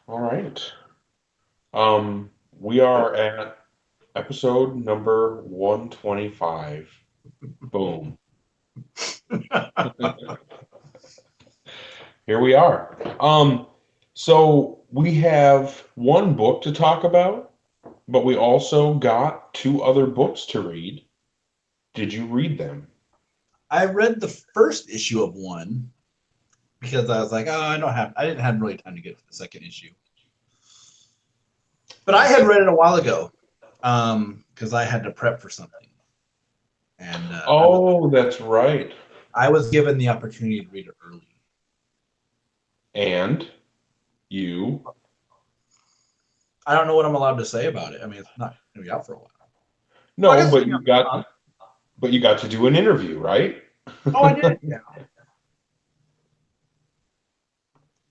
All right. We are at episode number 125. Boom. Here we are. So we have one book to talk about, but we also got two other books to read. Did you read them? I read the first issue of one because I was like, oh, I didn't have really time to get to the second issue. But I had read it a while ago because I had to prep for something, and Oh, that's right. I was given the opportunity to read it early. And you. I don't know what I'm allowed to say about it. I mean, it's not going to be out for a while. Well, I No, guess it's but gonna be you out for a got month. but you got to do an interview, right? Oh, I did. Yeah.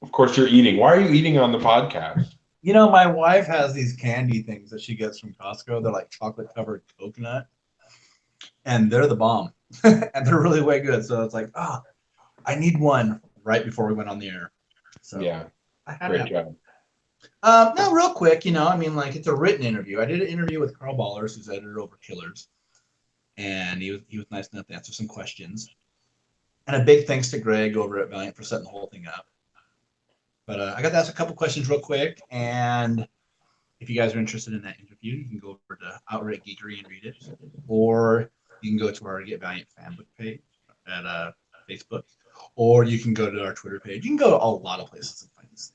Of course you're eating. Why are you eating on the podcast? You know, my wife has these candy things that she gets from Costco. They're like chocolate covered coconut, and they're the bomb, and they're really way good. So it's like, oh, I need one right before we went on the air. So Yeah, I had to great have one. job. No, real quick, I mean, like it's a written interview. I did an interview with Carl Ballers, who's editor over Killers, and he was nice enough to answer some questions. And a big thanks to Greg over at Valiant for setting the whole thing up. But I got to ask a couple questions real quick, and if you guys are interested in that interview, you can go over to Outright Geekery and read it, or you can go to our Get Valiant fanbook page at Facebook, or you can go to our Twitter page. You can go to a lot of places and find this.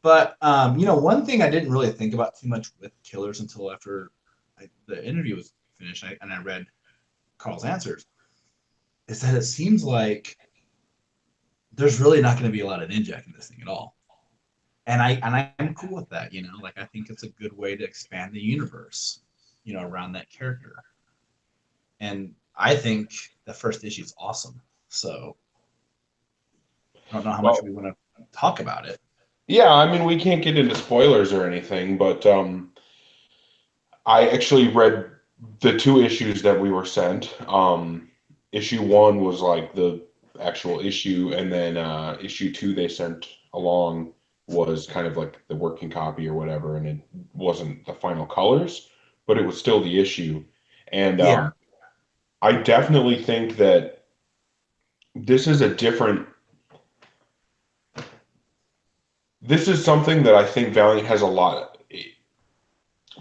But one thing I didn't really think about too much with Killers until after the interview was finished, and I read Carl's answers, is that it seems like there's really not going to be a lot of ninja in this thing at all. And I'm cool with that. Like I think it's a good way to expand the universe, around that character. And I think the first issue is awesome. So I don't know how much Well, we want to talk about it. yeah, I mean we can't get into spoilers or anything, but I actually read the two issues that we were sent. Issue one was like the actual issue, and then issue two they sent along was kind of like the working copy or whatever, and it wasn't the final colors, but it was still the issue. And Yeah. I definitely think that this is a different. This is something that I think Valiant has a lot.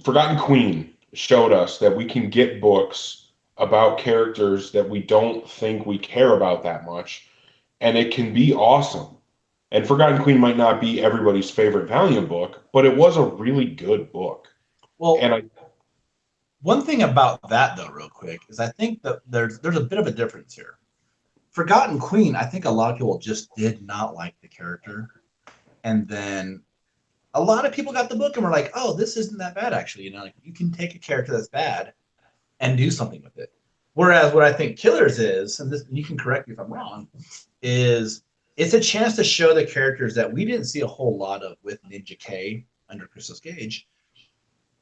Forgotten Queen showed us that we can get books about characters that we don't think we care about that much, and it can be awesome. And Forgotten Queen might not be everybody's favorite Valiant book, but it was a really good book. And Well, I, one thing about that though, real quick, is I think that there's a bit of a difference here. Forgotten Queen, I think a lot of people just did not like the character. And then a lot of people got the book and were like, oh, this isn't that bad, actually. Like you can take a character that's bad and do something with it. Whereas what I think Killers is, and this you can correct me if I'm wrong, is it's a chance to show the characters that we didn't see a whole lot of with Ninja K under Christos Gage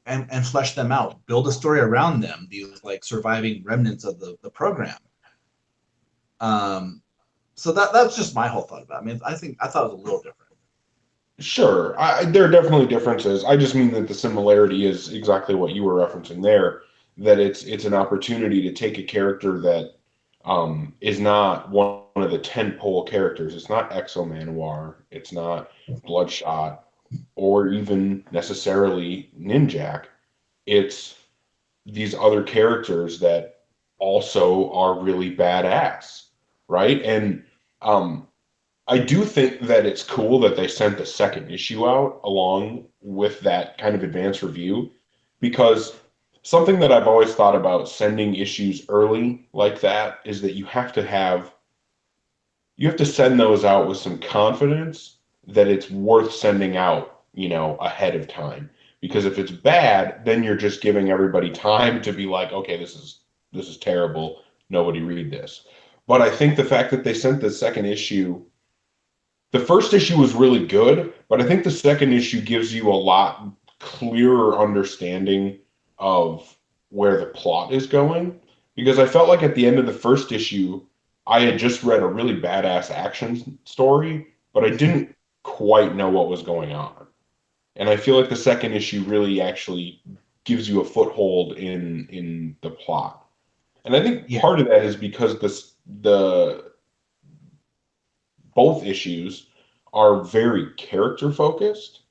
and flesh them out, build a story around them, these like surviving remnants of the program. Um, so that's just my whole thought about it. I mean, I thought it was a little different. sure, there are definitely differences. I just mean that the similarity is exactly what you were referencing there, that it's an opportunity to take a character that is not one of the tentpole characters. It's not Exo Manowar. It's not Bloodshot, or even necessarily Ninjak. It's these other characters that also are really badass, right? And um, I do think that it's cool that they sent the second issue out along with that kind of advanced review, because something that I've always thought about sending issues early like that is that you have to send those out with some confidence that it's worth sending out, ahead of time. Because if it's bad, then you're just giving everybody time to be like, okay, this is terrible. Nobody read this. But I think the fact that they sent the second issue, the first issue was really good, but I think the second issue gives you a lot clearer understanding of where the plot is going. Because I felt like at the end of the first issue, I had just read a really badass action story, but I didn't. quite know what was going on. And I feel like the second issue really actually gives you a foothold in the plot. And I think Yeah, part of that is because the both issues are very character focused,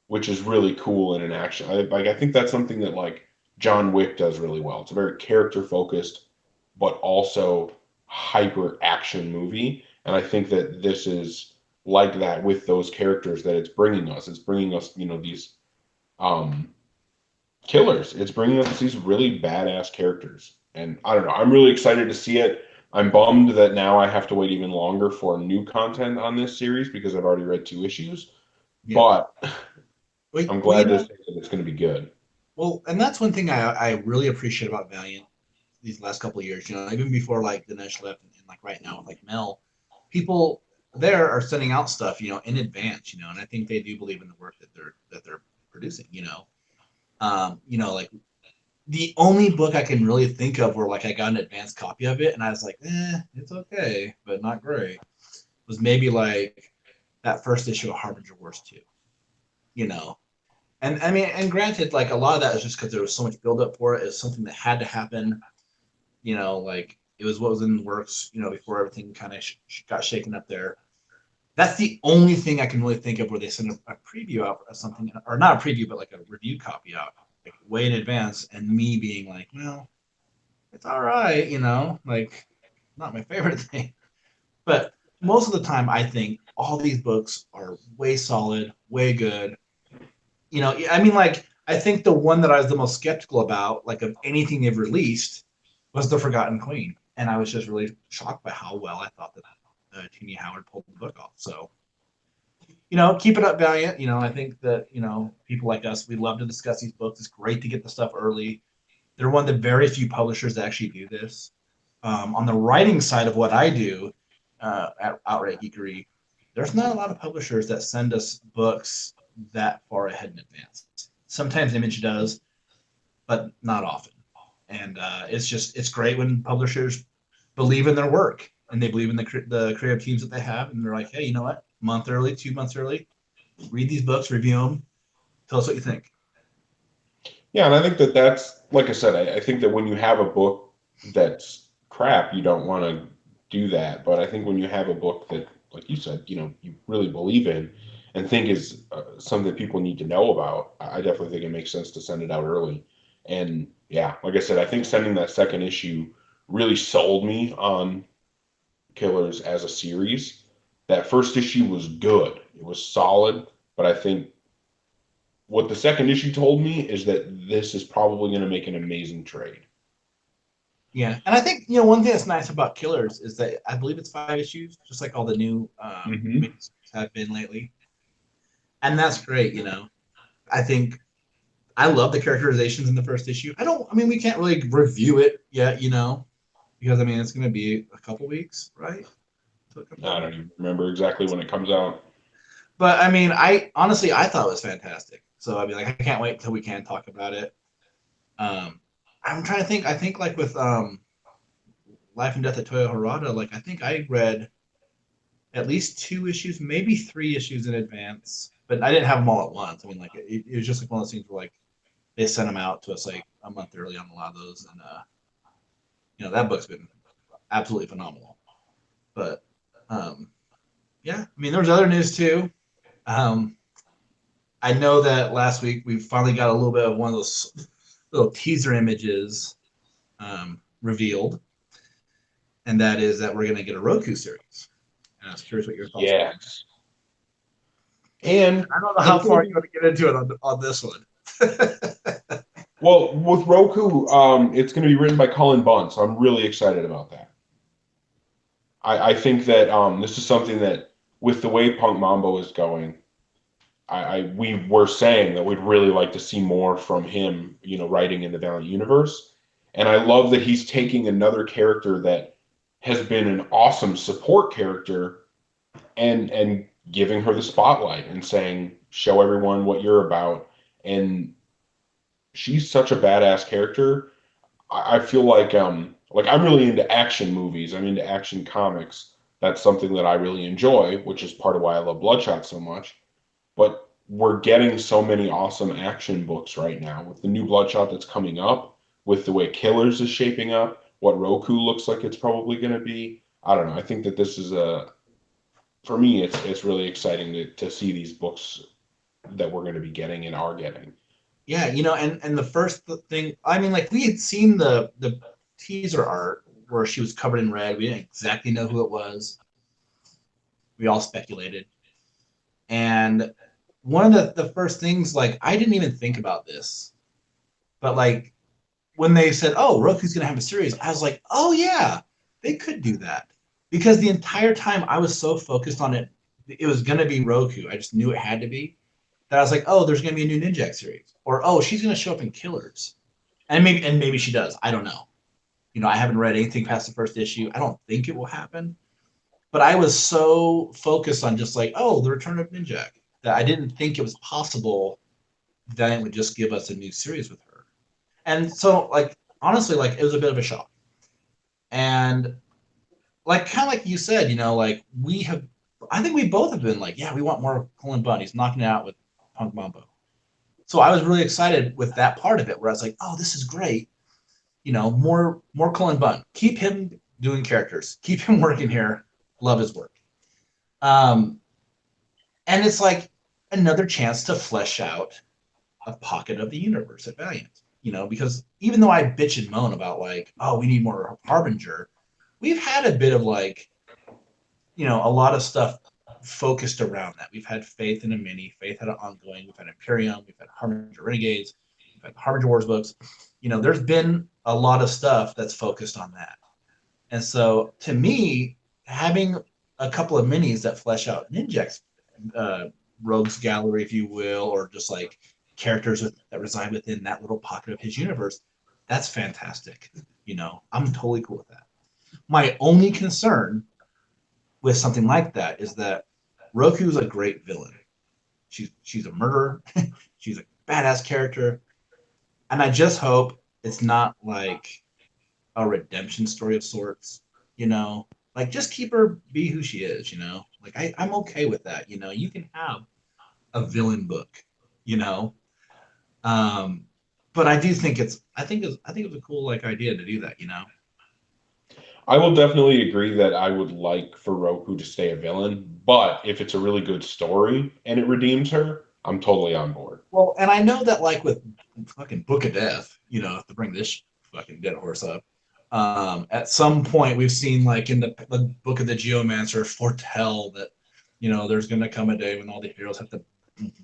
which is really cool in an action. I think that's something that like John Wick does really well. It's a very character focused, but also hyper action movie. And I think that this is like that with those characters that it's bringing us. It's bringing us, these um, killers. It's bringing us these really badass characters. And I don't know. I'm really excited to see it. I'm bummed that now I have to wait even longer for new content on this series because I've already read two issues. yeah. But Well, I'm well, glad to say that it's going to be good. well, and that's one thing I really appreciate about Valiant these last couple of years. Even before like Dinesh left, and like right now with like Mel, people there are sending out stuff, in advance, and I think they do believe in the work that they're producing. Like the only book I can really think of where like I got an advanced copy of it and I was like, it's okay, but not great, was maybe like that first issue of Harbinger Wars 2, you know. And I mean, and granted, like a lot of that is just because there was so much buildup for it. It was something that had to happen, like it was what was in the works, before everything kind of got shaken up there. That's the only thing I can really think of where they sent a preview out of something, or not a preview, but like a review copy out, like way in advance, and me being like, well, it's all right, like not my favorite thing. But most of the time, I think all these books are way solid, way good. I mean, like, I think the one that I was the most skeptical about, like, of anything they've released, was The Forgotten Queen. And I was just really shocked by how well I thought that Teeny Howard pulled the book off. So, keep it up, Valiant. I think that, people like us, we love to discuss these books. It's great to get the stuff early. They're one of the very few publishers that actually do this. On the writing side of what I do at Outright Geekery, there's not a lot of publishers that send us books that far ahead in advance. Sometimes Image does, but not often. And it's great when publishers believe in their work and they believe in the creative teams that they have, and they're like, hey, you know what? Month early, 2 months early, read these books, review them, tell us what you think. Yeah, and I think that that's like I said. I think that when you have a book that's crap, you don't want to do that. But I think when you have a book that, like you said, you really believe in and think is something that people need to know about, I definitely think it makes sense to send it out early. And yeah, like I said, I think sending that second issue really sold me on Killers as a series. That first issue was good. It was solid, but I think what the second issue told me is that this is probably going to make an amazing trade. Yeah, and I think one thing that's nice about Killers is that I believe it's 5 issues, just like all the new Hmm. miniseries have been lately, and that's great. I think I love the characterizations in the first issue. I don't. I mean, we can't really review it yet, because I mean it's going to be a couple weeks, right? Until it comes I out. don't even remember exactly when it comes out. But I mean, I honestly I thought it was fantastic. So I mean, like I can't wait until we can talk about it. Um, I'm trying to think. I think like with Life and Death of Toyo Harada, like I think I read at least 2 issues, maybe 3 issues in advance, but I didn't have them all at once. I mean, like it was just like one of those things where like they sent them out to us like a month early on a lot of those, and that book's been absolutely phenomenal. But um, yeah, I mean, there was other news too. Um, I know that last week we finally got a little bit of one of those little teaser images revealed, and that is that we're going to get a Roku series. And I was curious what your thoughts were on Yes. And that. I don't know how it's going to far you be, want to get into it on this one. well, with Roku, it's going to be written by Cullen Bunn, so I'm really excited about that. I think that this is something that, with the way Punk Mambo is going, we were saying that we'd really like to see more from him, writing in the Valiant universe. And I love that he's taking another character that has been an awesome support character and giving her the spotlight and saying, show everyone what you're about. And she's such a badass character. I feel like I'm really into action movies. I'm into action comics. That's something that I really enjoy, which is part of why I love Bloodshot so much. But we're getting so many awesome action books right now with the new Bloodshot that's coming up, with the way Killers is shaping up, what Roku looks like it's probably going to be. I don't know. I think that this is a, for me, it's really exciting to see these books that we're going to be getting and are getting. Yeah, and the first thing, I mean, like we had seen the teaser art where she was covered in red. We didn't exactly know who it was. We all speculated. And one of the first things, like, I didn't even think about this, but like when they said, "Oh, Roku's gonna have a series," I was like, "Oh yeah, they could do that," because the entire time I was so focused on it, it was gonna be Roku. I just knew it had to be. That I was like, "Oh, there's gonna be a new Ninjak series," or "Oh, she's gonna show up in Killers," and maybe she does. I don't know. I haven't read anything past the first issue. I don't think it will happen. But I was so focused on just like, oh, the return of Ninjak, that I didn't think it was possible that it would just give us a new series with her. And so, like, honestly, like, it was a bit of a shock. And like, kind of like you said, I think we both have been like, yeah, we want more Cullen Bunn. He's knocking it out with Punk Mambo. So I was really excited with that part of it, where I was like, oh, this is great. More Cullen Bunn. Keep him doing characters. Keep him working here. Love his work. Um, and it's like another chance to flesh out a pocket of the universe at Valiant. Because even though I bitch and moan about like, oh, we need more Harbinger, we've had a bit of like, a lot of stuff focused around that. We've had Faith in a mini, Faith had an ongoing, we've had Imperium, we've had Harbinger Renegades, we've had the Harbinger Wars books. There's been a lot of stuff that's focused on that. And so to me, having a couple of minis that flesh out Ninjak's uh, rogues gallery, if you will, or just like characters that reside within that little pocket of his universe, that's fantastic. I'm totally cool with that. My only concern with something like that is that Roku's a great villain. She's a murderer. She's a badass character, and I just hope it's not like a redemption story of sorts. You know, like just keep her be who she is. Like I'm okay with that. You can have a villain book. You know, um, but I do think I think it's a cool like idea to do that. I will definitely agree that I would like for Roku to stay a villain, but if it's a really good story and it redeems her, I'm totally on board. Well, and I know that like with fucking Book of Death, to bring this fucking dead horse up, at some point we've seen like in the Book of the Geomancer foretell that there's gonna come a day when all the heroes have to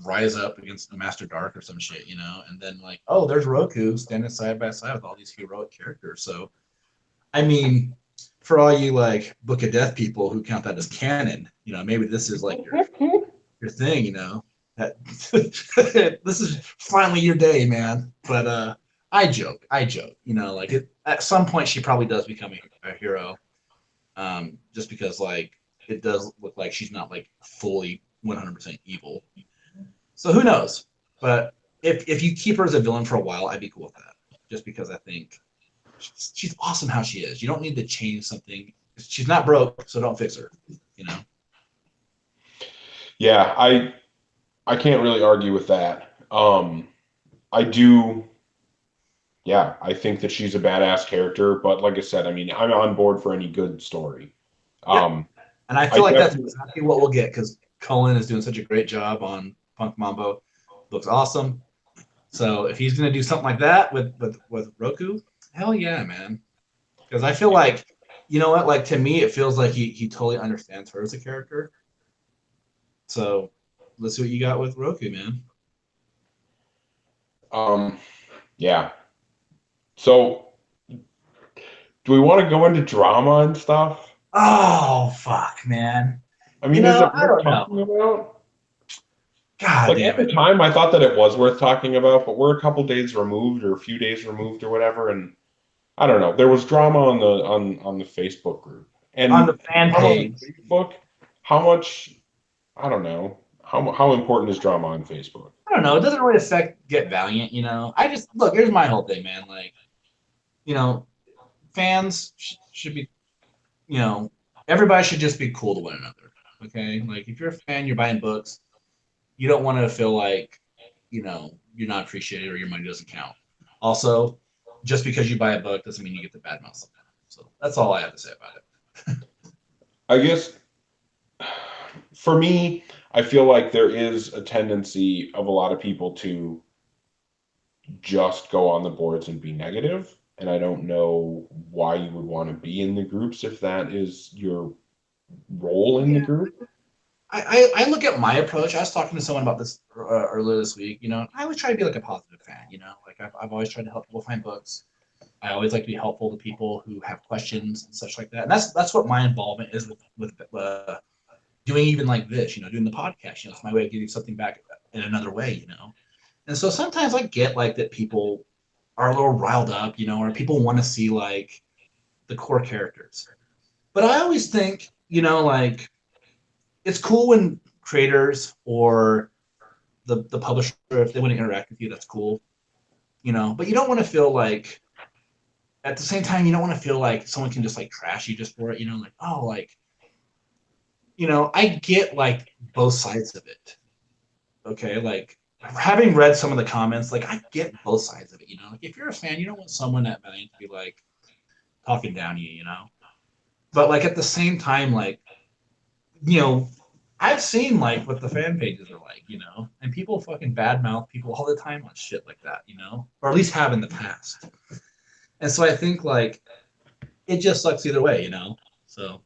rise up against the Master Dark or some shit, and then like, oh, there's Roku standing side by side with all these heroic characters. So I mean, for all you like Book of Death people who count that as canon, maybe this is like your thing, that this is finally your day, man. But I joke, like at some point she probably does become a hero, just because like it does look like she's not like fully 100% evil. So who knows? But if you keep her as a villain for a while, I'd be cool with that. Just because I think she's awesome how she is. You don't need to change something. She's not broke, so don't fix her. You know. Yeah, I can't really argue with that. I do, yeah, I think that she's a badass character, but like I said, I mean, I'm on board for any good story. Yep. Um, And I I feel like that's definitely, exactly what we'll get because Cullen is doing such a great job on Punk Mambo. Looks awesome. So if he's gonna do something like that with Roku, hell yeah, man. Because I feel like, you know what, like to me, it feels like he totally understands her as a character. So let's see what you got with Roku, man. um, yeah. So, do we want to go into drama and stuff? Oh fuck, man. I mean, is it I worth don't know. talking about? God Like at damn the it. time, I thought that it was worth talking about, but we're a couple days removed or a few days removed or whatever, and I don't know. There was drama on the Facebook group, On the and fan not only page, Facebook. How much? I don't know. How important is drama on Facebook? I don't know. It doesn't really affect Get Valiant. I just look. Here's my whole thing, man. Like, you know, fans should be, you know, everybody should just be cool to one another. Okay, like if you're a fan, you're buying books. You don't want to feel like you're not appreciated or your money doesn't count. Also, just because you buy a book doesn't mean you get the bad mouth someone. So that's all I have to say about it. I guess for me, I feel like there is a tendency of a lot of people to just go on the boards and be negative, and I don't know why you would want to be in the groups if that is your role in the Yeah, group. I look at my approach. I was talking to someone about this earlier this week. I always try to be like a positive fan. Like I've always tried to help people find books. I always like to be helpful to people who have questions and such like that. And that's what my involvement is with doing even like this. Doing the podcast. It's my way of getting something back in another way. And so sometimes I get like that people are a little riled up. Or people want to see like the core characters. But I always think, like it's cool when creators or the publisher, if they want to interact with you, that's cool. But you don't want to feel like at the same time, you don't want to feel like someone can just like trash you just for it. Like, oh, like, I get like both sides of it. Okay. Like having read some of the comments, like I get both sides of it. Like if you're a fan, you don't want someone at Valiant to be like talking down you. But like at the same time, like, you know, I've seen like what the fan pages are like, and people fucking badmouth people all the time on shit like that, or at least have in the past. And so I think like it just sucks either way. So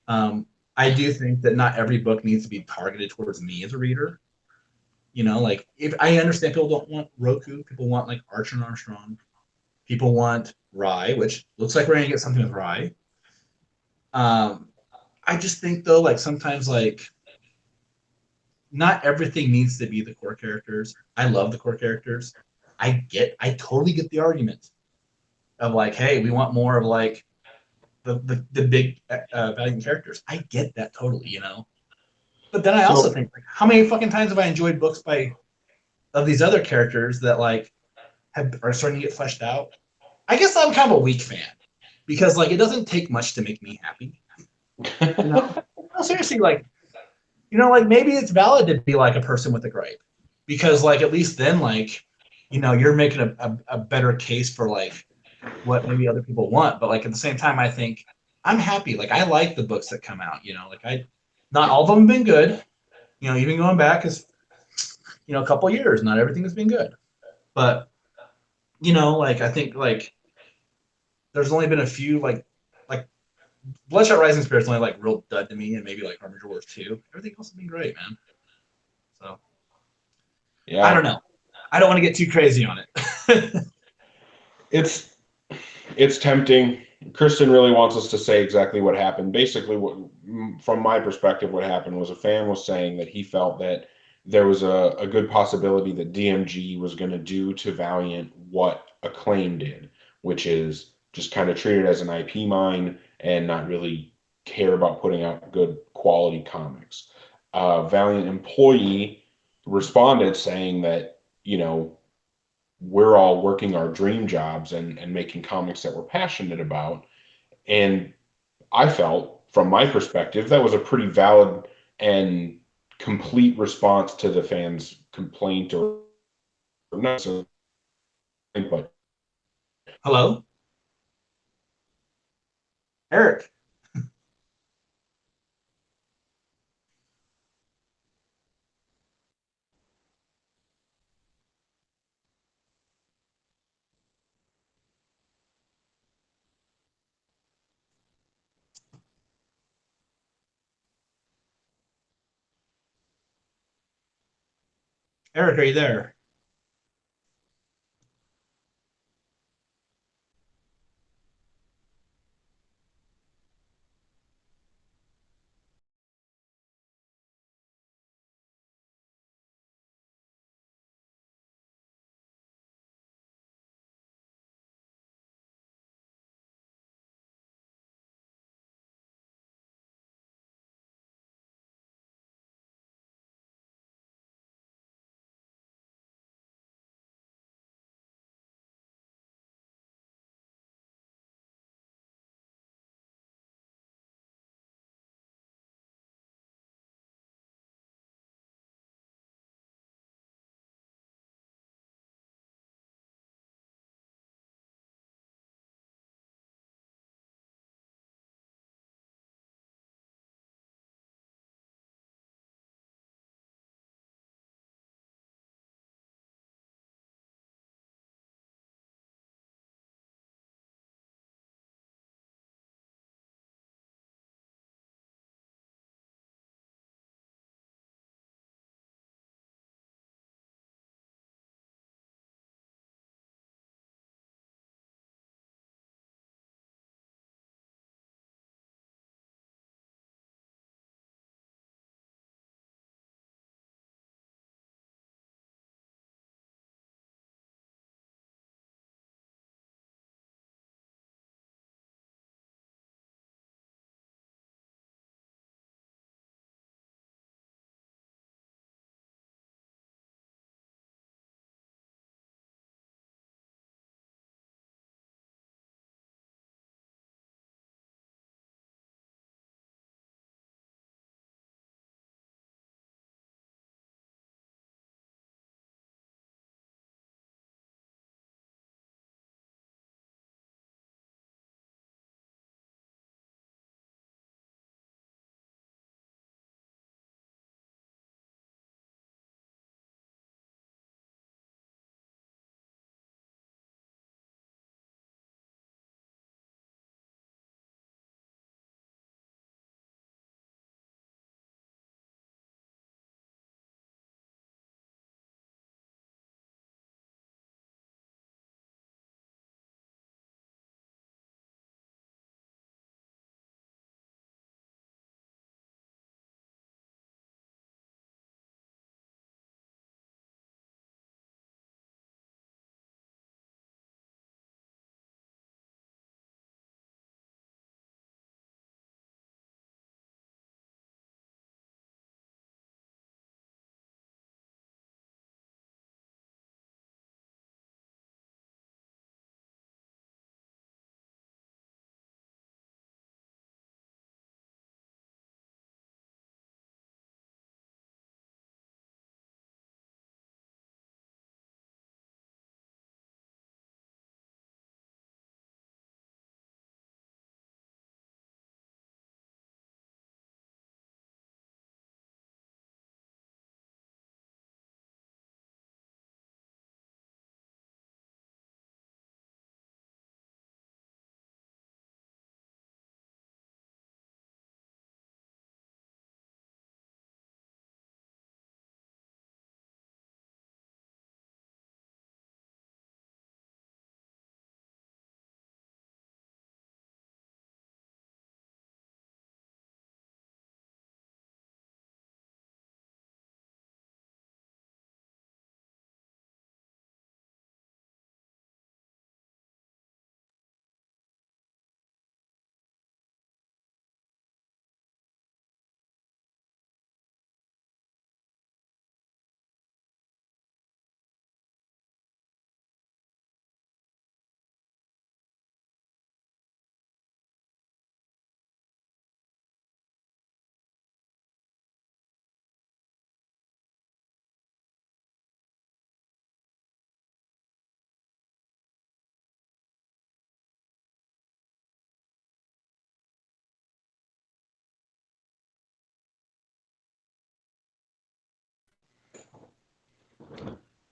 um, I do think that not every book needs to be targeted towards me as a reader. Like if I understand people don't want Roku, people want like Archer and Armstrong, people want Rye, which looks like we're gonna get something with Rye. Um, I just think though, like sometimes like not everything needs to be the core characters. I love the core characters. I totally get the argument of like, hey, we want more of like the big Valiant characters. I get that totally. But then I also So think, like, how many fucking times have I enjoyed books by of these other characters that like are starting to get fleshed out? I guess I'm kind of a weak fan because like it doesn't take much to make me happy. You know, no, seriously, like like maybe it's valid to be like a person with a gripe because like at least then like you're making a better case for like what maybe other people want. But like at the same time, I think I'm happy. Like I like the books that come out. Like I, not all of them have been good. Even going back is a couple years, not everything has been good. But like I think like there's only been a few like Bloodshot Rising Spirit's only like real dud to me, and maybe like Armored Wars 2. Everything else has been great, man. So I yeah, don't know. I don't want to get too crazy on it. it's it's tempting. Kristen really wants us to say exactly what happened. Basically, from my perspective, what happened was a fan was saying that he felt that there was a good possibility that DMG was going to do to Valiant what Acclaim did, which is just kind of treat it as an IP mine and not really care about putting out good quality comics. Valiant employee responded saying that, we're all working our dream jobs and making comics that we're passionate about. And I felt, from my perspective, that was a pretty valid and complete response to the fans' complaint or not so, but Hello, Eric. Eric, are you there?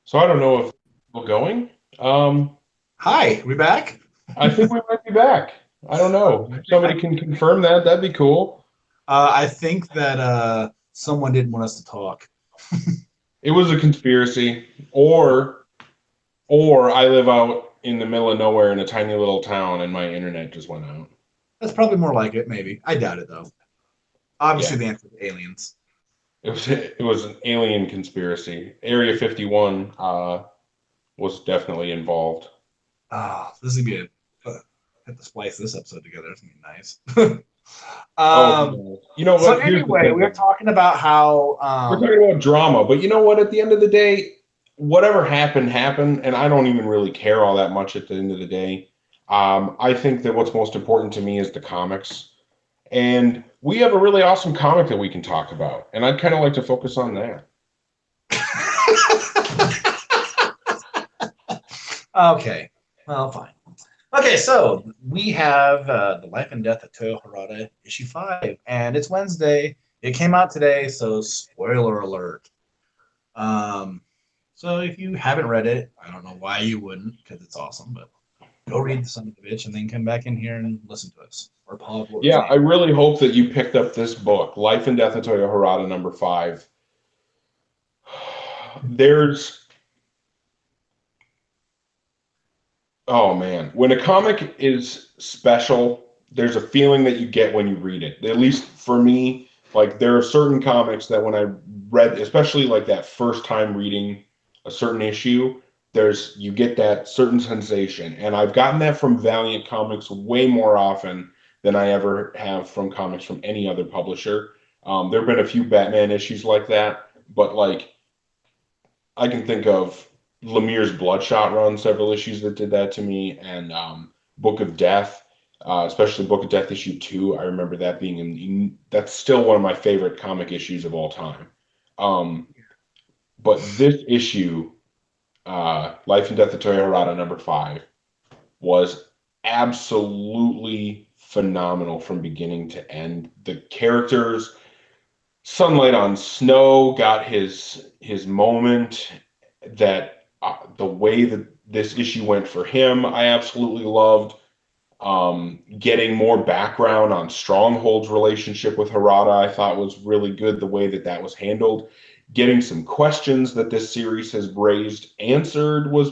So I don't know if we're going. Um, Hi, we back? I think we might be back. I don't know. If I, somebody can confirm that, that'd be cool. I think that someone didn't want us to talk. It was a conspiracy, or I live out in the middle of nowhere in a tiny little town and my internet just went out. That's probably more like it, maybe. I doubt it, though. Obviously, Yeah, the answer is aliens. it was an alien conspiracy. Area 51 was definitely involved. Oh, this is going to be have to splice this episode together. It's going to be nice. Oh, um, no. You know so, what? Here's the anyway, we were thing. talking about how. We're talking about drama, but you know what? At the end of the day, whatever happened, happened, and I don't even really care all that much at the end of the day. I think that what's most important to me is the comics, and we have a really awesome comic that we can talk about, and I'd kind of like to focus on that. Okay, well, fine. Okay, so we have The Life and Death of Toyo Harada, issue 5, and it's Wednesday. It came out today, so spoiler alert. Um, so if you haven't read it, I don't know why you wouldn't, because it's awesome, but go read the son of a bitch and then come back in here and listen to us or pause what we're Yeah, I saying. really hope that you picked up this book, Life and Death of Toyo Harada, number 5. There's Oh man, when a comic is special, there's a feeling that you get when you read it. At least for me, like there are certain comics that when I read, especially like that first time reading a certain issue, there's you get that certain sensation. And I've gotten that from Valiant comics way more often than I ever have from comics from any other publisher. There have been a few Batman issues like that, but like I can think of Lemire's Bloodshot run, several issues that did that to me, and Book of Death, especially Book of Death issue 2. I remember that being that's still one of my favorite comic issues of all time. Um, but this issue, Life and Death of Toyo Harada number 5, was absolutely phenomenal from beginning to end. The characters, Sunlight on Snow got his moment that the way that this issue went for him, I absolutely loved. Getting more background on Stronghold's relationship with Harada, I thought was really good the way that that was handled. Getting some questions that this series has raised answered was,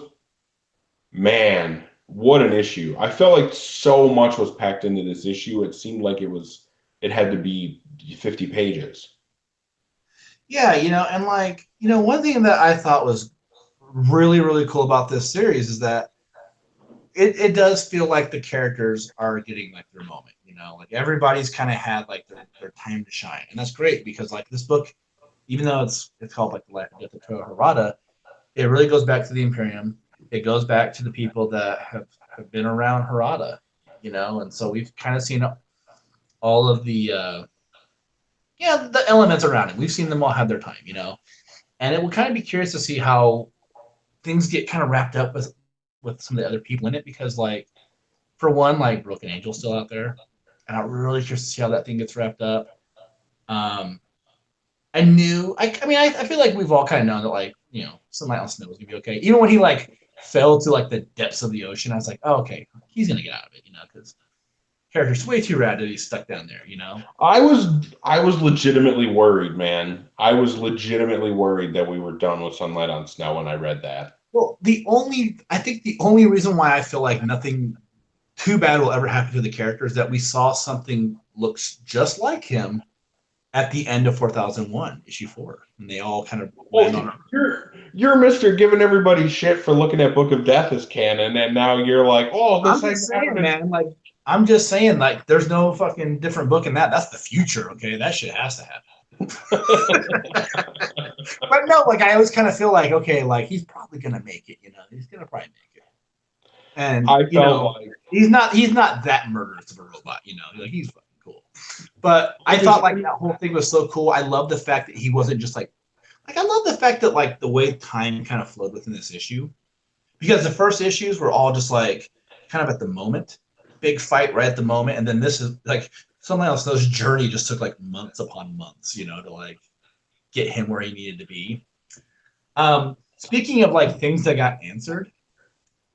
man, what an issue. I felt like so much was packed into this issue. It seemed like it had to be 50 pages. Yeah, and one thing that I thought was really, really cool about this series is that it does feel like the characters are getting like their moment, like everybody's kind of had like their time to shine. And that's great because like this book, even though it's called like The Life and Death of Toyo Harada, it really goes back to the Imperium. It goes back to the people that have been around Harada, and so we've kind of seen all of the the elements around it. We've seen them all have their time, and it will kind of be curious to see how things get kind of wrapped up with some of the other people in it because like for one, like Broken Angel's still out there, and I'm really curious to see how that thing gets wrapped up. Um, I feel like we've all kind of known that like somebody else knows gonna be okay. Even when he like fell to like the depths of the ocean, I was like, oh, okay, he's gonna get out of it, because character's way too rad to be stuck down there. I was legitimately worried, man. I was legitimately worried that we were done with Sunlight on Snow when I read that. Well, I think the only reason why I feel like nothing too bad will ever happen to the character is that we saw something looks just like him at the end of 4001 issue 4, and they all kind of Well, land on. you're Mister giving everybody shit for looking at Book of Death as canon, and now you're like, oh, this I'm thing just saying, happened. man. Like, I'm just saying, like, there's no fucking different book in that. That's the future, okay? That shit has to happen. But no, like, I always kind of feel like, okay, like he's probably gonna make it. He's gonna probably make it. And I felt like he's not that murderous of a robot. Like he's fucking cool. But I I just thought like that whole thing was so cool. I love the fact that he wasn't just like I love the fact that like the way time kind of flowed within this issue because the first issues were all just like kind of at the moment, big fight right at the moment, and then this is like someone else knows journey just took like months upon months, to like get him where he needed to be. Speaking of like things that got answered,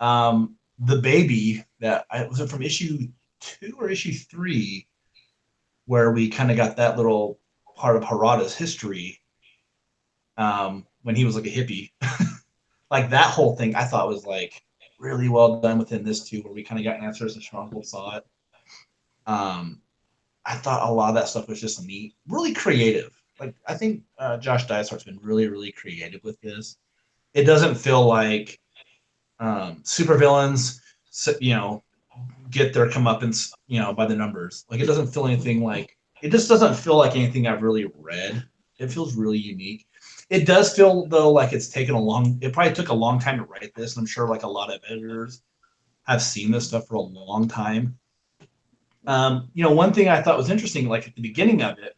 the baby that I was it from issue 2 or issue 3 where we kind of got that little part of Harada's history when he was like a hippie. Like that whole thing I thought was like really well done within this too, where we kind of got answers and Stronghold saw it. Um, I thought a lot of that stuff was just neat, really creative. Like I think Josh Dysart's been really, really creative with this. It doesn't feel like supervillains, you know, get their comeuppance, you know, by the numbers. Like it doesn't feel anything like it just doesn't feel like anything I've really read. It feels really unique. It does feel though like it's taken a long. It probably took a long time to write this, and I'm sure like a lot of editors have seen this stuff for a long time. You know, one thing I thought was interesting, like at the beginning of it,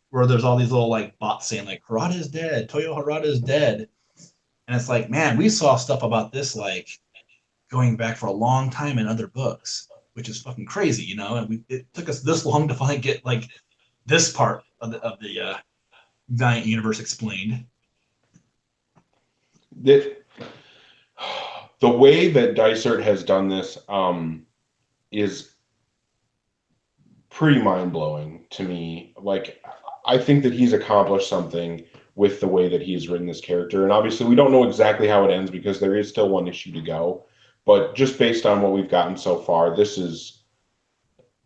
where there's all these little like bots saying like Harada is dead, Toyo Harada is dead, and it's like, man, we saw stuff about this like going back for a long time in other books, which is fucking crazy, you know. And it took us this long to finally get like this part of the Valiant universe explained. That the way that Dysart has done this is pretty mind blowing to me. Like, I think that he's accomplished something with the way that he's written this character. And obviously, we don't know exactly how it ends because there is still one issue to go. But just based on what we've gotten so far, this is,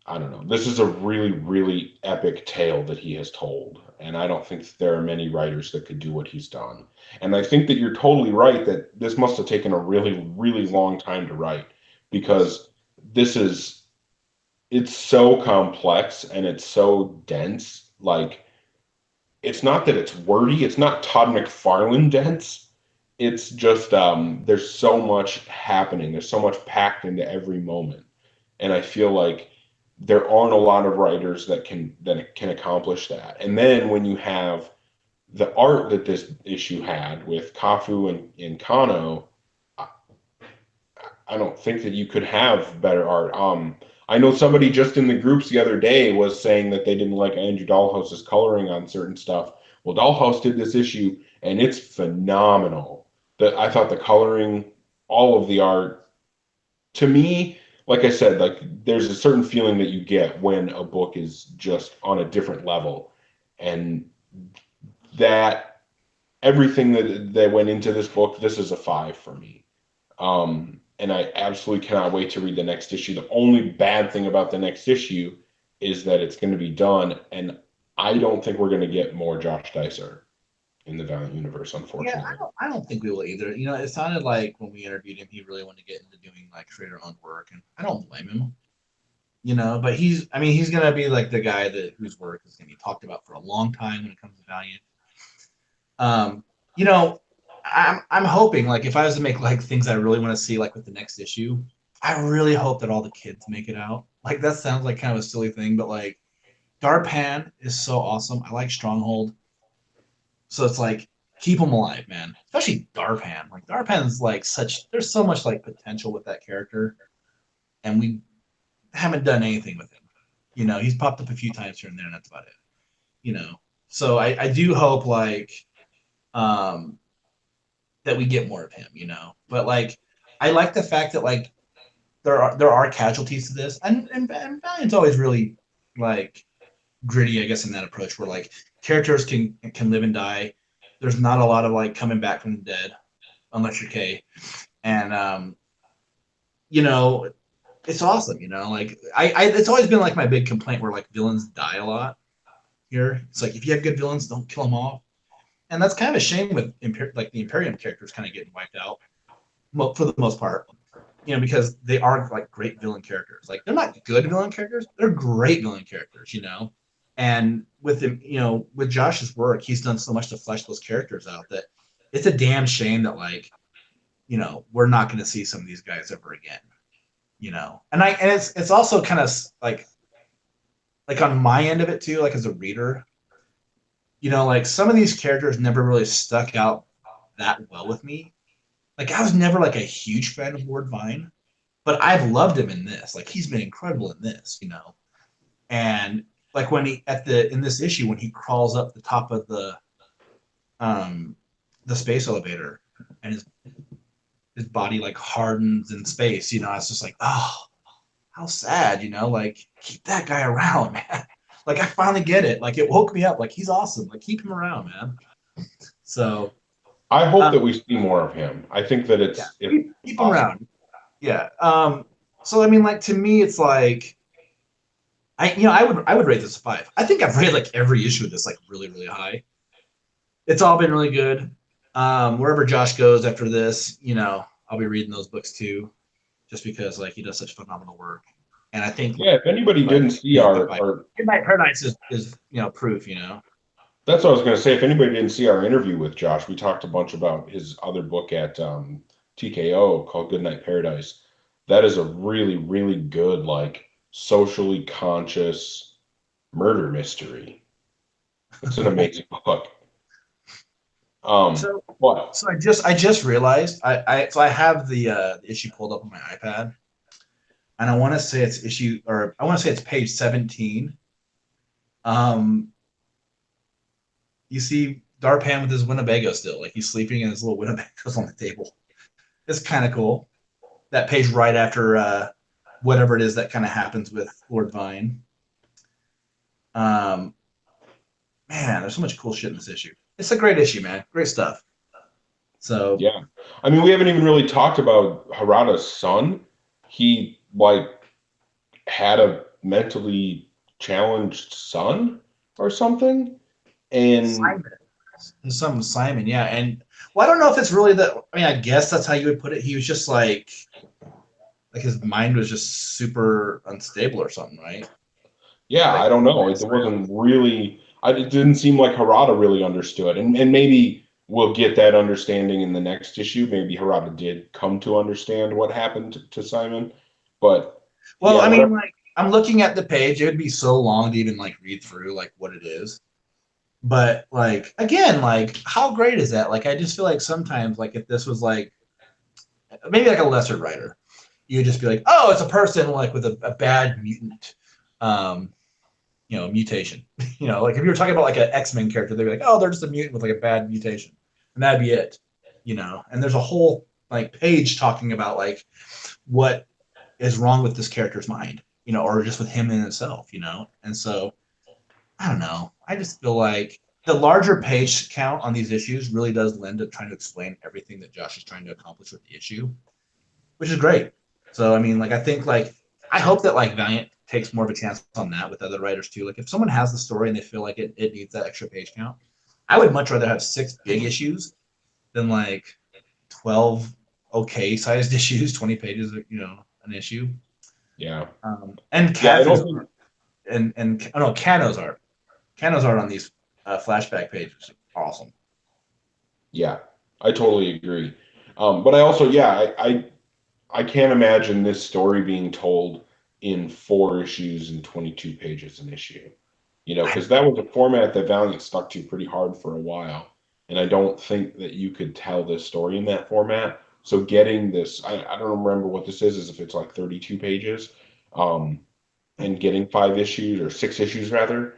I don't know, this is a really, really epic tale that he has told. And I don't think there are many writers that could do what he's done. And I think that you're totally right that this must have taken a really, really long time to write because this is it's so complex and it's so dense. Like, it's not that it's wordy, it's not Todd McFarlane dense. It's just there's so much happening, there's so much packed into every moment. And I feel like there aren't a lot of writers that can accomplish that. And then when you have the art that this issue had with Kafu and Kano, I don't think that you could have better art. I know somebody just in the groups the other day was saying that they didn't like Andrew Dahlhaus's coloring on certain stuff. Well, Dahlhaus did this issue, and it's phenomenal. I thought the coloring, all of the art, to me, like I said, like there's a certain feeling that you get when a book is just on a different level, and that everything that went into this book, this is a 5 for me. And I absolutely cannot wait to read the next issue. The only bad thing about the next issue is that it's going to be done, and I don't think we're going to get more Josh Dicer in the Valiant universe, Yeah, unfortunately. I don't think we will either. You know, it sounded like when we interviewed him, he really wanted to get into doing like creator owned work, and I don't blame him. You know, but I mean, he's gonna be like the guy that whose work is gonna be talked about for a long time when it comes to Valiant. Um, you know, I'm hoping like if I was to make like things I really want to see like with the next issue, I really hope that all the kids make it out. Like that sounds like kind of a silly thing, but like Darpan is so awesome. I like Stronghold, so it's like keep them alive, man. Especially Darpan. Like Darpan's like such. There's so much like potential with that character, and we haven't done anything with him. You know, he's popped up a few times here and there, and that's about it. You know, so I do hope like um that we get more of him, you know. But like, I like the fact that like there are casualties to this, and Valiant's always really like gritty, I guess, in that approach where like characters can live and die. There's not a lot of like coming back from the dead unless you're K, and you know, it's awesome, you know. Like it's always been like my big complaint where like villains die a lot here. It's like if you have good villains, don't kill them off, and that's kind of a shame with like the Imperium characters kind of getting wiped out, well, for the most part, you know, because they are like great villain characters. Like they're not good villain characters, they're great villain characters, you know. And with him, you know, with Josh's work, he's done so much to flesh those characters out that it's a damn shame that like, you know, we're not going to see some of these guys ever again, you know. And it's also kind of like on my end of it too, like as a reader, you know, like some of these characters never really stuck out that well with me. Like I was never like a huge fan of Lord Vine, but I've loved him in this. Like he's been incredible in this, you know. And like when he in this issue when he crawls up the top of um the space elevator, and his body like hardens in space. You know, it's just like, oh, how sad. You know, like keep that guy around, man. Like I finally get it. Like it woke me up. Like he's awesome. Like keep him around, man. So I hope that um, we see more of him. I think that yeah, it's keep him possible. around. Yeah. So I mean, like to me, it's like I would rate this a 5. I think I've rated like every issue of this like really really high. It's all been really good. Wherever Josh goes after this, I'll be reading those books too, just because like he does such phenomenal work. And I think Yeah, if anybody like didn't see our, Midnight Paradise is proof. that's what I was going to say. If anybody didn't see our interview with Josh, we talked a bunch about his other book at TKO called Goodnight Paradise. That is a really, really good, like socially conscious murder mystery. It's an amazing book. So But so I just realized I have the issue pulled up on my iPad, and I want to say it's issue or I want to say it's page 17. Um, you see Darpan with his Winnebago still, like he's sleeping and his little Winnebago's on the table. It's kind of cool. That page right after whatever it is that kind of happens with Lord Vine. Um, man, there's so much cool shit in this issue. It's a great issue, man. Great stuff. So yeah, I mean, we haven't even really talked about Harada's son. He like had a mentally challenged son or something, and Simon, his son was Simon, yeah. And well, I don't know if it's really that. I mean, I guess that's how you would put it. He was just like his mind was just super unstable or something, right? yeah, Like I don't know. It Simon. wasn't really. It didn't seem like Harada really understood, and maybe we'll get that understanding in the next issue. Maybe Harada did come to understand what happened to Simon, but Well, yeah, I mean, whatever. like I'm looking at the page. It would be so long to even like read through like what it is. But like again, like how great is that? Like I just feel like sometimes like if this was like maybe like a lesser writer, you'd just be like, oh, it's a person like with a bad mutant um mutation. Like if you were talking about like an X-Men character, they'd be like, oh, they're just a mutant with like a bad mutation. And that'd be it. And there's a whole like page talking about like what is wrong with this character's mind, or just with him in himself, And so I don't know. I just feel like the larger page count on these issues really does lend to trying to explain everything that Josh is trying to accomplish with the issue, which is great. So I mean, like I think like I hope that like Valiant takes more of a chance on that with other writers too. Like if someone has the story and they feel like it needs that extra page count, I would much rather have 6 big issues than like 12 okay sized issues, 20 pages, an issue. Yeah, And yeah. I don't Kath's think. art and oh no, Kano's art on these flashback pages is awesome. Yeah, I totally agree. But I also, yeah, I can't imagine this story being told in 4 issues and 22 pages an issue. Because that was a format that Valiant stuck to pretty hard for a while. And I don't think that you could tell this story in that format. So getting this, I don't remember what this is if it's like 32 pages, um, and getting 5 issues or 6 issues rather,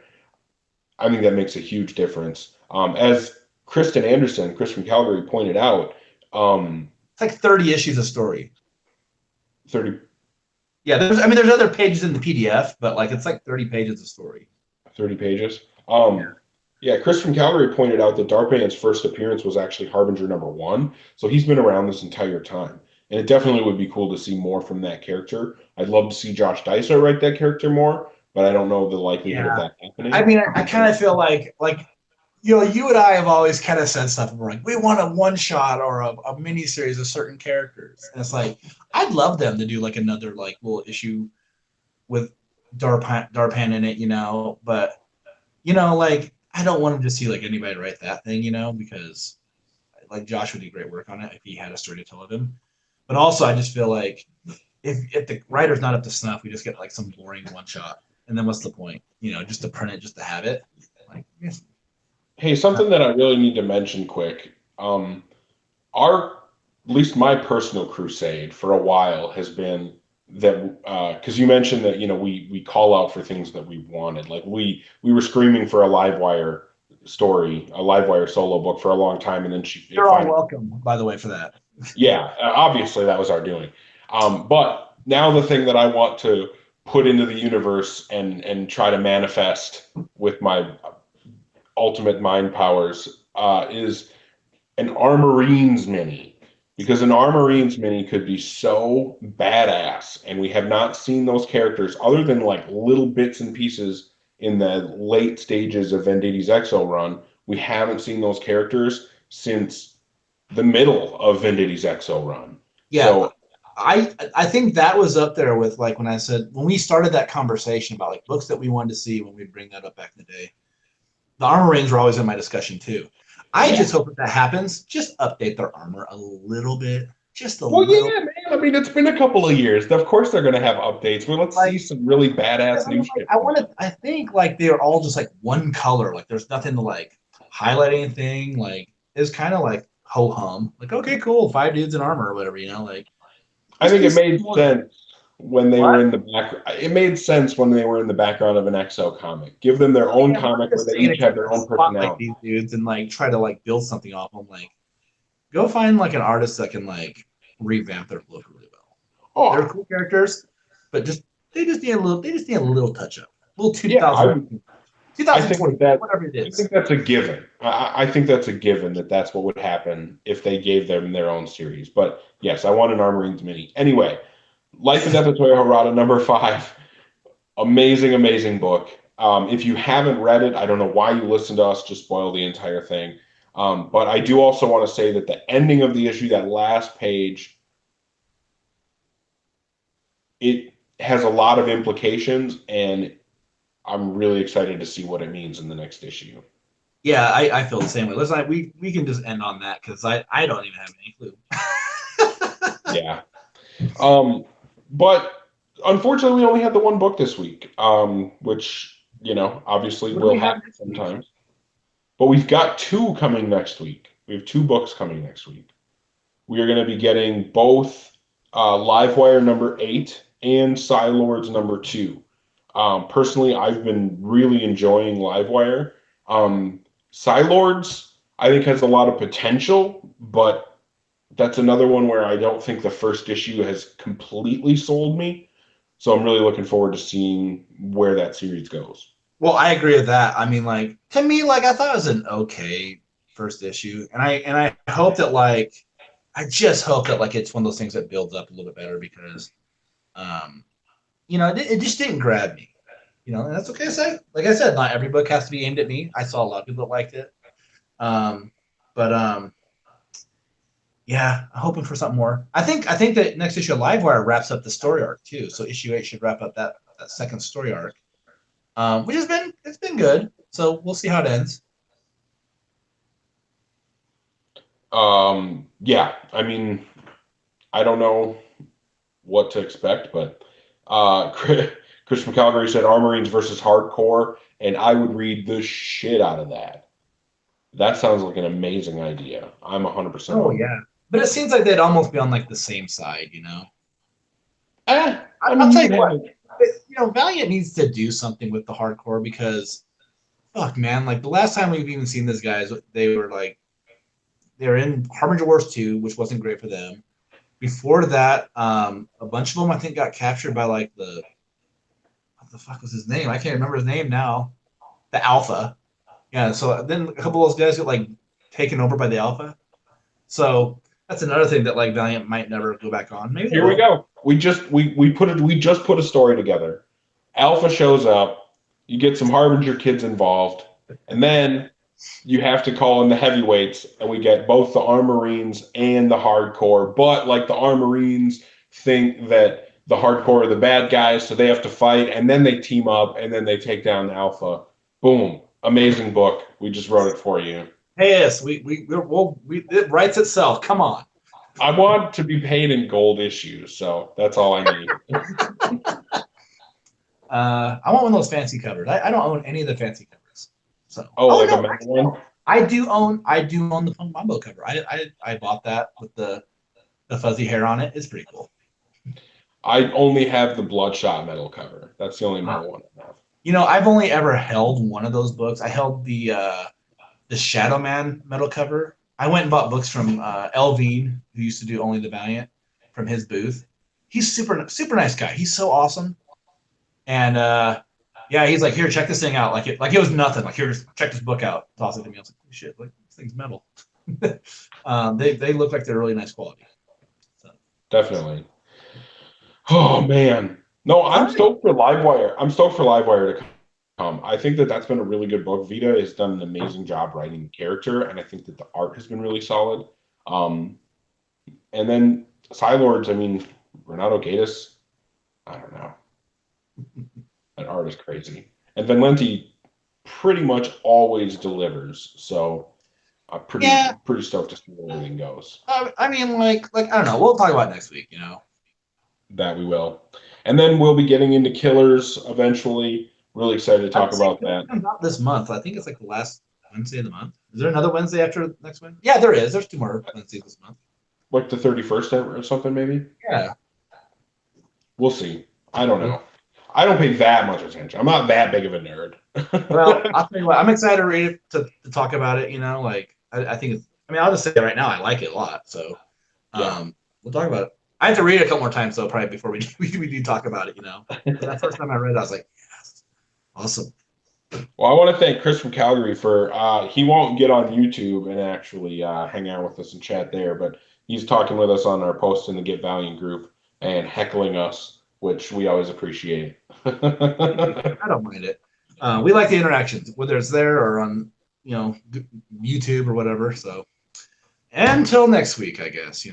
I think that makes a huge difference. As Chris from Calgary pointed out, It's like 30 issues of story. 30, Yeah, there's other pages in the PDF, but like it's like 30 pages of story. 30 pages. Yeah. Yeah, Chris from Calgary pointed out that Darkman's first appearance was actually Harbinger #1, so he's been around this entire time. And it definitely would be cool to see more from that character. I'd love to see Josh Dicer write that character more, but I don't know the likelihood of Yeah. that I happening. mean, I kind of feel like you and I have always kind of said stuff. We're like, we want a one shot or a mini series of certain characters, and it's like I'd love them to do like another like little issue with Darpan in it, But like I don't want to just see like anybody write that thing, because like Josh would do great work on it if he had a story to tell of him. But also, I just feel like if the writer's not up to snuff, we just get like some boring one shot, and then what's the point? Just to print it, just to have it. Like, Hey, something that I really need to mention quick. Our, at least my personal crusade for a while has been that because you mentioned that we call out for things that we wanted. Like we were screaming for a live wire story, a Livewire solo book for a long time, and then it You're all finally, welcome, by the way, for that. yeah, obviously that was our doing. But now the thing that I want to put into the universe and try to manifest with my ultimate mind powers is an Armorines mini. Because an Armorines mini could be so badass, and we have not seen those characters other than like little bits and pieces in the late stages of Venditti's Exo run. We haven't seen those characters since the middle of Venditti's Exo run. Yeah, So I think that was up there with like when I said when we started that conversation about like books that we wanted to see when we bring that up back in the day. The armor rings were always in my discussion too. I yeah. just hope that happens. Just update their armor a little bit, just a Well, little. yeah, man. I mean, it's been a couple of years. Of course, they're going to have updates. Well, let's Like see some really because badass I new mean, like shit I come want out. to. I think like they're all just like one color. Like there's nothing to like highlight anything. Like it's kind of like ho hum. Like okay, cool, 5 dudes in armor or whatever. Like I just think do it some made more. sense when they were What? in the back. It made sense when they were in the background of an XO comic. Give them their own I'm not comic where just they saying each it to have their own spotlight personality. these dudes and like try to like build something off them. Like go find like an artist that can like revamp their look really well. They're Oh, cool characters, but they just need a little touch up. A little yeah, 2000, I think 2020, that whatever it I think is. that's a given. I think that's a given that that's what would happen if they gave them their own series. But yes, I want an Armorines mini. Anyway, Life and Death of Toyo Harada #5. Amazing, amazing book. If you haven't read it, I don't know why you listened to us just spoil the entire thing. But I do also want to say that the ending of the issue, that last page, it has a lot of implications, and I'm really excited to see what it means in the next issue. Yeah, I feel the same way. Let's not we can just end on that because I don't even have any clue. Yeah. Um, but unfortunately, we only had the one book this week, which, obviously What do will we have happen next week? sometimes. But we've got two coming next week. We have two books coming next week. We are going to be getting both Livewire #8 and Psylords #2. Personally, I've been really enjoying Livewire. Psylords, I think, has a lot of potential, but that's another one where I don't think the first issue has completely sold me. So I'm really looking forward to seeing where that series goes. Well, I agree with that. I mean, like to me, like I thought it was an okay first issue, and I hope that like I just hope that like it's one of those things that builds up a little bit better because um it just didn't grab me. And that's okay to say. Like I said, not every book has to be aimed at me. I saw a lot of people that liked it. Um, but yeah, I'm hoping for something more. I think that next issue of Livewire wraps up the story arc too. So issue 8 should wrap up that second story arc, which it's been good. So we'll see how it ends. Yeah, I mean, I don't know what to expect, but Chris McCalgary said Armorines versus Hardcore, and I would read the shit out of that. That sounds like an amazing idea. I'm 100% Oh on board. yeah, but it seems like they'd almost be on like the same side. I I'll mean, you tell you could have what. it. Valiant needs to do something with the hardcore because fuck, man, like the last time we've even seen these guys, they were in Harbinger Wars 2, which wasn't great for them. Before that, a bunch of them I think got captured by like the what the fuck was his name? I can't remember his name now. The Alpha. Yeah, so then a couple of those guys get like taken over by the Alpha. So that's another thing that like Valiant might never go back on. Maybe they Here we will. go. We just put a story together. Alpha shows up. You get some Harbinger kids involved, and then you have to call in the heavyweights, and we get both the Armorines and the Hardcore. But like the Armorines think that the Hardcore are the bad guys, so they have to fight, and then they team up, and then they take down Alpha. Boom! Amazing book. We just wrote it for you. Hey, yes, it writes itself. Come on. I want to be paid in gold issues, so that's all I need. I want one of those fancy covers. I don't own any of the fancy covers. So, Oh, oh like a no, metal actually no. one? I do own the Punk Mambo cover. I bought that with the fuzzy hair on it. It's pretty cool. I only have the Bloodshot metal cover. That's the only metal one I have. I've only ever held one of those books. I held the Shadow Man metal cover. I went and bought books from Elvine, who used to do only the Valiant, from his booth. He's super nice guy. He's so awesome. And yeah, he's like, here, check this thing out. Like it was nothing. Like, here, just check this book out. Toss it to me. I was like, holy shit, like this thing's metal. They look like they're really nice quality. So. Definitely. Oh man. No, All I'm right. stoked for Livewire. I'm stoked for Livewire to come. I think that that's been a really good book. Vita has done an amazing job writing the character, and I think that the art has been really solid. Um, and then Psylords, I mean, Renato Gaitis, I don't know. That art is crazy. And Valenti pretty much always delivers. So I'm Yeah. pretty stoked to see where everything goes. I mean, like I don't know. We'll talk about it next week. That we will. And then we'll be getting into Killers eventually. Really excited to I talk would say about it that. comes out this month. I think it's like the last Wednesday of the month. Is there another Wednesday after next Wednesday? Yeah, there is. There's two more Wednesdays this month. Like the 31st or something, maybe? Yeah. We'll see. I don't know. I don't pay that much attention. I'm not that big of a nerd. Well, I'll tell you what. I'm excited to read it to talk about it. Like I think it's. I mean, I'll just say right now I like it a lot. So Yeah. we'll talk about it. I have to read it a couple more times though, probably before we do talk about it. That first time I read it, I was like, yes, awesome. Well, I want to thank Chris from Calgary for he won't get on YouTube and actually hang out with us and chat there, but he's talking with us on our post in the Get Valiant group and heckling us, which we always appreciate. I don't mind it. We like the interactions, whether it's there or on YouTube or whatever. So until next week, I guess.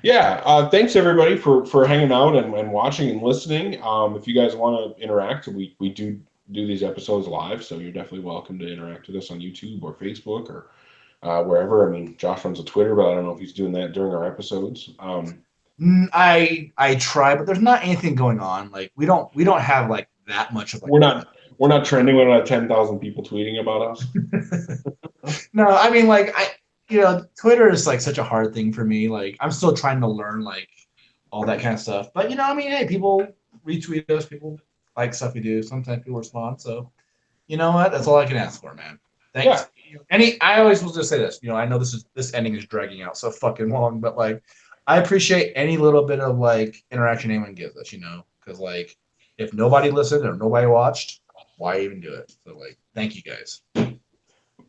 Yeah, thanks everybody for hanging out and watching and listening. If you guys want to interact, we do these episodes live, so you're definitely welcome to interact with us on YouTube or Facebook or wherever. I mean, Josh runs a Twitter, but I don't know if he's doing that during our episodes. I try, but there's not anything going on. Like we don't have like that much of like. We're not trending. We don't have 10,000 people tweeting about us. No, I mean like Twitter is like such a hard thing for me. Like I'm still trying to learn like all that kind of stuff. But I mean, hey, people retweet us, people like stuff we do. Sometimes people respond. So you know what? That's all I can ask for, man. Yeah, Thanks. I always will just say this. I know this ending is dragging out so fucking long, but like I appreciate any little bit of like interaction anyone gives us, because like if nobody listened or nobody watched, why even do it? So like, thank you guys.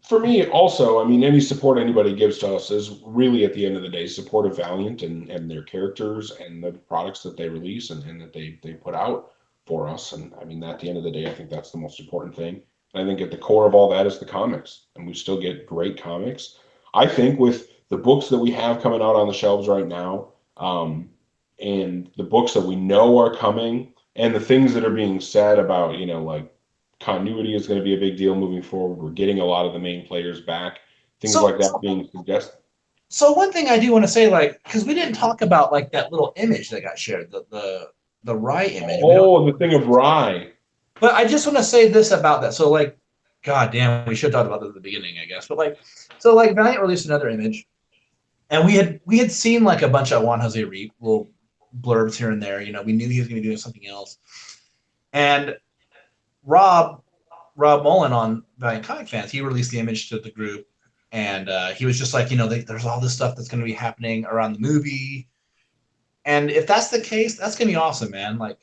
for me also, I mean, any support anybody gives to us is really at the end of the day support of Valiant and their characters and the products that they release and that they put out for us. And I mean, at the end of the day, I think that's the most important thing. And I think at the core of all that is the comics, and we still get great comics. I think with the books that we have coming out on the shelves right now, and the books that we know are coming, and the things that are being said about, like continuity is going to be a big deal moving forward. We're getting a lot of the main players back, things So like that being suggested. so one thing I do want to say, like, because we didn't talk about like that little image that got shared, the Rye image. We don't. Oh, the thing of Rye. But I just want to say this about that. So like, god damn, we should have talked about this at the beginning, I guess. But like, so like Valiant released another image, and we had seen like a bunch of Juan Jose Reed little blurbs here and there. We knew he was going to be doing something else. And Rob Mullen on Valiant Comic Fans, he released the image to the group, and he was just like, there's all this stuff that's going to be happening around the movie, and if that's the case, that's going to be awesome, man. Like,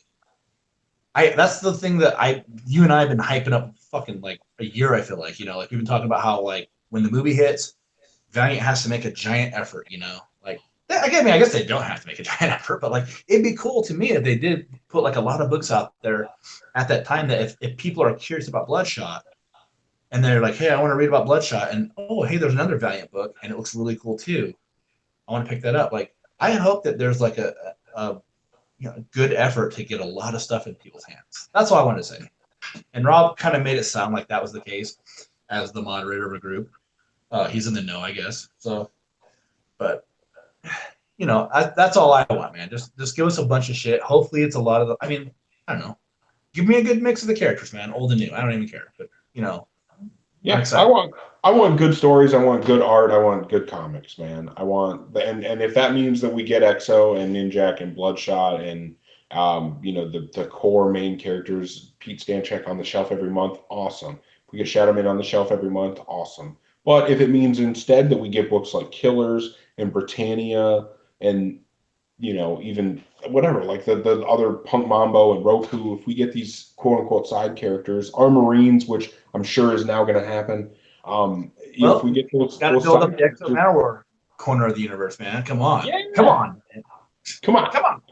that's the thing that you and I have been hyping up fucking like a year. I feel like like we've been talking about how like when the movie hits, Valiant has to make a giant effort. Like I guess they don't have to make a giant effort, but like it'd be cool to me if they did put like a lot of books out there at that time that if people are curious about Bloodshot and they're like, hey, I want to read about Bloodshot, and oh, hey, there's another Valiant book and it looks really cool too. I want to pick that up. Like I hope that there's like a good effort to get a lot of stuff in people's hands. That's all I wanted to say. And Rob kind of made it sound like that was the case as the moderator of a group. He's in the know, I guess. So, but that's all I want, man. Just give us a bunch of shit. Hopefully, it's a lot of the. I mean, I don't know. Give me a good mix of the characters, man, old and new. I don't even care, but I'm Yeah, excited. I want good stories. I want good art. I want good comics, man. I want and if that means that we get Exo and Ninjak and Bloodshot and the core main characters, Pete Stanchek on the shelf every month, awesome. we get Shadow Man on the shelf every month, awesome. But if it means instead that we get books like Killers and Britannia and even whatever, like the other Punk Mambo and Roku, if we get these quote unquote side characters, our Marines, which I'm sure is now going to happen, if Well, we get got to those build up side the Exo characters, Manowar corner of the universe, man. Come on, come yeah, on, come on, come on.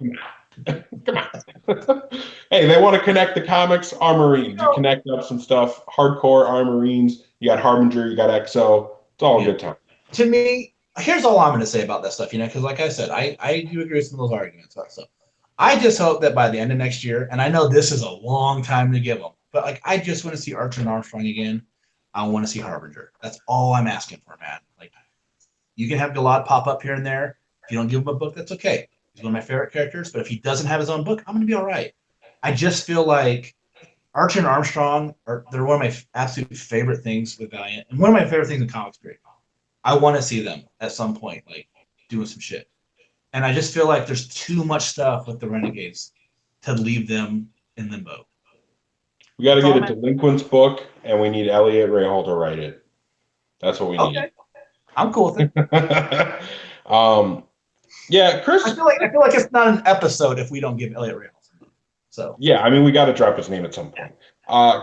come on. Hey, they want to connect the comics, our You Marines. You know, connect up some stuff, hardcore, our Marines. You got Harbinger, you got XO. It's all a yeah. good time. To me, here's all I'm going to say about that stuff. Because like I said, I do agree with some of those arguments about stuff. I just hope that by the end of next year, and I know this is a long time to give them, but like I just want to see Archer and Armstrong again. I want to see Harbinger. That's all I'm asking for, man. Like you can have Galad pop up here and there. If you don't give him a book, that's okay. He's one of my favorite characters. But if he doesn't have his own book, I'm going to be all right. I just feel like Archer and Armstrong they're one of my absolute favorite things with Valiant, and one of my favorite things in comics. Period. I want to see them at some point, like doing some shit. And I just feel like there's too much stuff with the Renegades to leave them in limbo. We got to That's get all, a man. delinquents book, and we need Elliot Rahal to write it. That's what we Okay, need. I'm cool with it. um, yeah, I Chris. feel like it's not an episode if we don't give Elliot Reynolds. So Yeah, I mean, we got to drop his name at some point.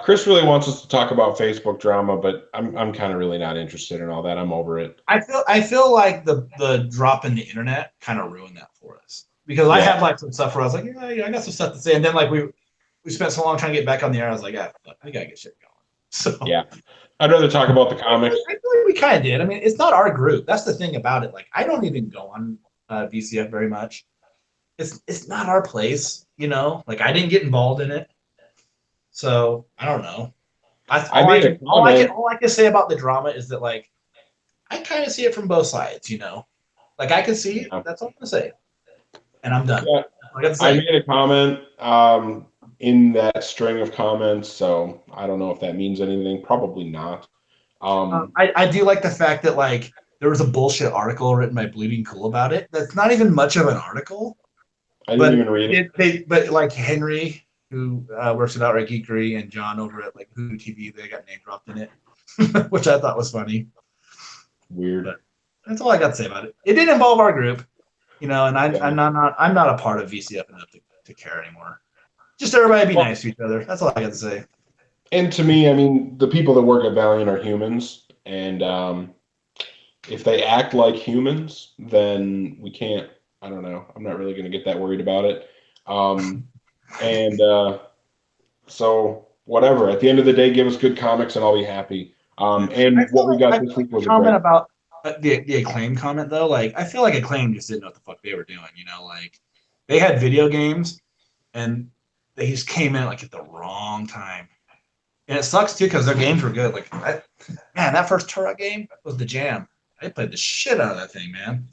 Chris really wants us to talk about Facebook drama, but I'm kind of really not interested in all that. I'm over it. I feel like the drop in the internet kind of ruined that for us because I Yeah, had like some stuff where I was like, yeah, I got some stuff to say, and then like we spent so long trying to get back on the air. I was like, yeah, we gotta get shit going. So yeah. I'd rather talk about the comics. I feel like we kind of did. I mean, it's not our group. That's the thing about it. Like, I don't even go on VCF very much. It's not our place, Like, I didn't get involved in it, so I don't know. I made a comment. All I can say about the drama is that like I kind of see it from both sides. Like I can see it. Yeah, That's all I'm gonna say, and I'm done. yeah, I got to I say. made a comment in that string of comments, so I don't know if that means anything. Probably not. Um, I do like the fact that like there was a bullshit article written by Bleeding Cool about it. That's not even much of an article, I didn't but even read it. but like Henry, who works at Outright Geekery, and John over at like Hoodoo TV, they got name dropped in it, which I thought was funny. Weird. But that's all I got to say about it. It did involve our group, and Yeah. I'm not a part of VCF enough to care anymore. Just everybody be Well, nice to each other. That's all I got to say. and to me, I mean, the people that work at Valiant are humans, and if they act like humans, then we can't. I don't know. I'm not really going to get that worried about it. Um, and so, whatever. At the end of the day, give us good comics, and I'll be happy. And what we got I this feel like week the was a comment great. about the acclaim comment though. Like I feel like acclaim just didn't know what the fuck they were doing. Like they had video games and they just came in like at the wrong time. And it sucks too because their games were good. Like man, that first Turok game was the jam. I played the shit out of that thing, man.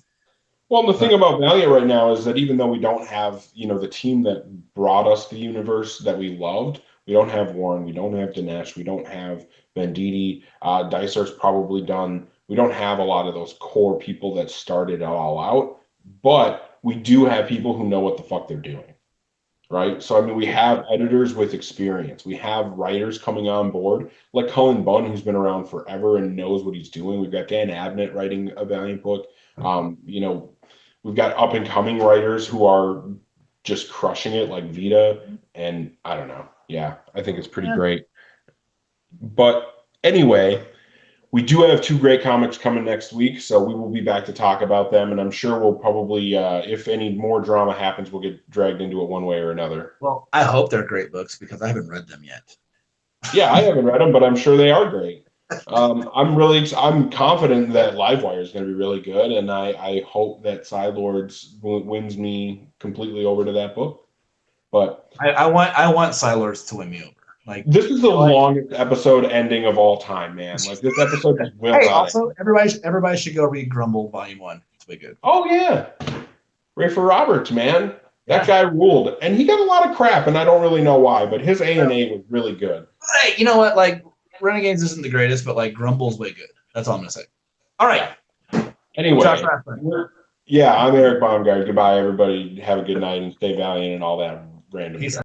Well, the thing But about Valiant right now is that even though we don't have, the team that brought us the universe that we loved, we don't have Warren, we don't have Dinesh, we don't have Venditti, Dysart's probably done. We don't have a lot of those core people that started it all out, but we do have people who know what the fuck they're doing, right? So, I mean, we have editors with experience. We have writers coming on board, like Cullen Bunn, who's been around forever and knows what he's doing. We've got Dan Abnett writing a Valiant book. We've got up and coming writers who are just crushing it, like Vita. And I don't know. Yeah, I think it's pretty yeah. great. But anyway, we do have two great comics coming next week, so we will be back to talk about them. And I'm sure we'll probably, if any more drama happens, we'll get dragged into it one way or another. Well, I hope they're great books because I haven't read them yet. Yeah, I haven't read them, but I'm sure they are great. I'm confident that Livewire is going to be really good, and I hope that Lords wins me completely over to that book. But I want Silers to win me over. Like this is the like, longest episode ending of all time, man. Like this episode just will hey, not end. also everybody should go read Grumble Volume 1. It's way good. Oh yeah, Rafer Roberts, man, that Yeah. guy ruled, and he got a lot of crap, and I don't really know why, but his A&A was really good. Hey, you know what? Like Renegades isn't the greatest, but like Grumble's way good. That's all I'm gonna say. All right. Anyway, Talk wrestling. yeah, I'm Eric Baumgart. Goodbye, everybody. Have a good night and stay valiant and all that random Peace stuff.